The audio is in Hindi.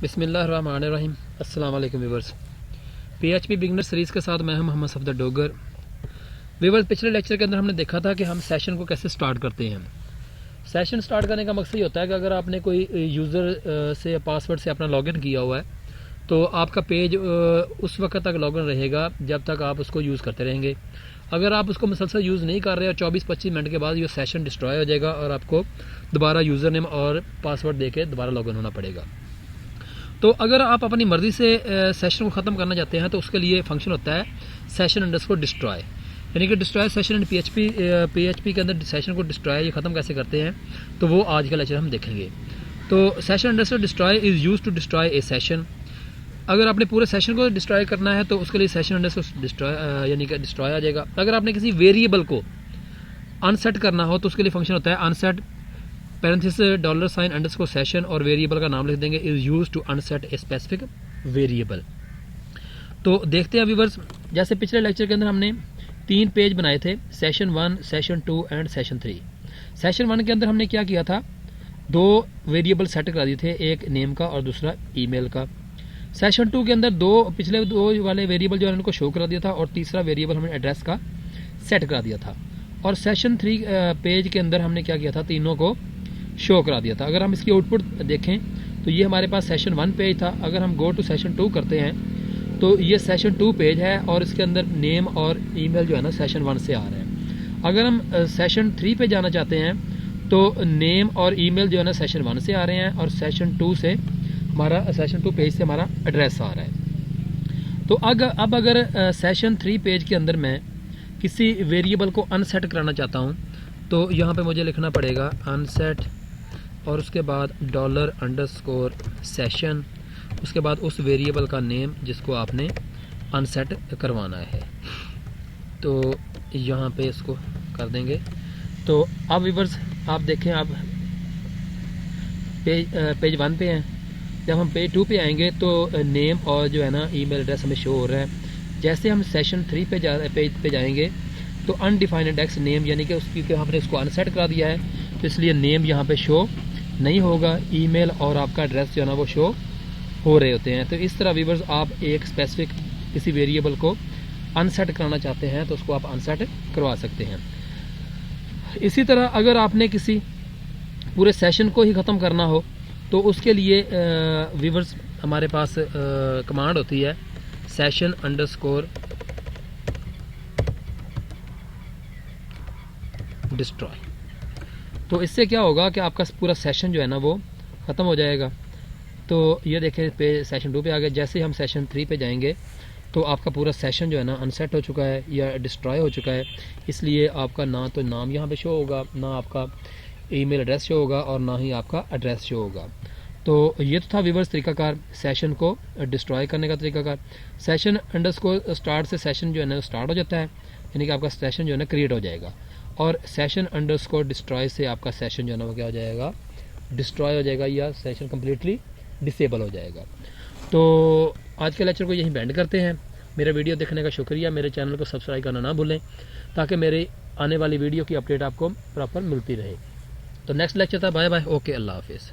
बिस्मिल्लाहिर्रहमानिर्रहीम। अस्सलाम वालेकुम व्यूअर्स। PHP बिगिनर सीरीज़ के साथ मैं हूं मोहम्मद सफदर डोगर। व्यूअर्स, पिछले लेक्चर के अंदर हमने देखा था कि हम सेशन को कैसे स्टार्ट करते हैं। सेशन स्टार्ट करने का मकसद ये होता है कि अगर आपने कोई यूज़र से पासवर्ड से अपना लॉगिन किया हुआ है तो आपका पेज उस वक्त तक लॉगिन रहेगा जब तक आप उसको यूज़ करते रहेंगे। अगर आप उसको मुसलसल यूज़ नहीं कर रहे और 24-25 मिनट के बाद ये सेशन डिस्ट्रॉय हो जाएगा और आपको दोबारा यूज़र नेम और पासवर्ड दे के दोबारा लॉगिन होना पड़ेगा। तो अगर आप अपनी मर्ज़ी से सेशन को ख़त्म करना चाहते हैं तो उसके लिए फंक्शन होता है सेशन_डिस्ट्रॉय, यानी कि डिस्ट्रॉय सेशन इन PHP के अंदर सेशन को डिस्ट्रॉय ये ख़त्म कैसे करते हैं तो वो आज का लेक्चर हम देखेंगे। तो session destroy is use to destroy a session. अगर आपने पूरे सेशन को डिस्ट्रॉय करना है तो उसके लिए सेशन_डिस्ट्रॉय यानी कि डिस्ट्रॉय आ जाएगा। अगर आपने किसी वेरिएबल को अनसेट करना हो तो उसके लिए फंक्शन होता है अनसेट $_ सेशन और वेरिएबल का नाम लिख देंगे is use to unset a specific variable. तो देखते हैं व्यूअर्स, जैसे पिछले लेक्चर के अंदर हमने 3 पेज बनाए थे, session 1, session 2 and session 3। Session 1 के अंदर हमने क्या किया था, 2 वेरिएबल सेट करा दिए थे, एक नेम का और दूसरा ईमेल का। सेशन 2 के अंदर पिछले दो वाले वेरिएबल जो है उनको शो करा दिया था और तीसरा वेरिएबल हमने एड्रेस का सेट करा दिया था। और सेशन 3 पेज के अंदर हमने क्या किया था, तीनों को शो करा दिया था। अगर हम इसकी आउटपुट देखें तो ये हमारे पास सेशन 1 पेज था। अगर हम गो टू सेशन 2 करते हैं तो ये सेशन 2 पेज है और इसके अंदर नेम और ईमेल जो है ना सेशन 1 से आ रहे हैं। अगर हम सेशन 3 पे जाना चाहते हैं तो नेम और ईमेल जो है ना सेशन 1 से आ रहे हैं और सेशन 2 से हमारा सेशन 2 पेज से हमारा एड्रेस आ रहा है। तो अब अगर सेशन 3 पेज के अंदर मैं किसी वेरिएबल को अनसेट कराना चाहता हूँ तो यहाँ पे मुझे लिखना पड़ेगा अनसेट और उसके बाद $_सेशन, उसके बाद उस वेरिएबल का नेम जिसको आपने अनसेट करवाना है। तो यहाँ पे इसको कर देंगे। तो अब व्यूअर्स आप देखें, आप पेज 1 पे हैं। जब हम पेज 2 पे आएंगे तो नेम और जो है ना ईमेल एड्रेस हमें शो हो रहा है। जैसे हम सेशन 3 पेज पे जाएंगे तो अनडिफाइंड इंडेक्स नेम, यानी कि क्योंकि हमने उसको अनसेट करा दिया है तो इसलिए नेम यहाँ पे शो नहीं होगा। ईमेल और आपका एड्रेस जो है ना वो शो हो रहे होते हैं। तो इस तरह व्यूअर्स आप एक स्पेसिफिक किसी वेरिएबल को अनसेट कराना चाहते हैं तो उसको आप अनसेट करवा सकते हैं। इसी तरह अगर आपने किसी पूरे सेशन को ही ख़त्म करना हो तो उसके लिए व्यूअर्स हमारे पास कमांड होती है सेशन_डिस्ट्रॉय। तो इससे क्या होगा कि आपका पूरा सेशन जो है ना वो ख़त्म हो जाएगा। तो ये देखें पे सेशन 2 पे आ गए। जैसे हम सेशन 3 पे जाएंगे तो आपका पूरा सेशन जो है ना अनसेट हो चुका है या डिस्ट्रॉय हो चुका है। इसलिए आपका ना तो नाम यहाँ पे शो होगा, ना आपका ईमेल एड्रेस शो होगा और ना ही आपका एड्रेस शो होगा। तो ये तो था व्यूअर्स तरीकाकार सेशन को डिस्ट्रॉय करने का तरीकाकार। सेशन_स्टार्ट से सेशन जो है ना स्टार्ट हो जाता है, यानी कि आपका सेशन जो है ना क्रिएट हो जाएगा। और सेशन_डिस्ट्रॉय से आपका सेशन जो है ना वो क्या हो जाएगा, डिस्ट्रॉय हो जाएगा या सेशन कम्प्लीटली डिसेबल हो जाएगा। तो आज के लेक्चर को यहीं बैंड करते हैं। मेरा वीडियो देखने का शुक्रिया। मेरे चैनल को सब्सक्राइब करना ना भूलें ताकि मेरे आने वाली वीडियो की अपडेट आपको प्रॉपर मिलती रहे। तो नेक्स्ट लेक्चर था। बाय बाय, ओके, अल्लाह हाफिज़।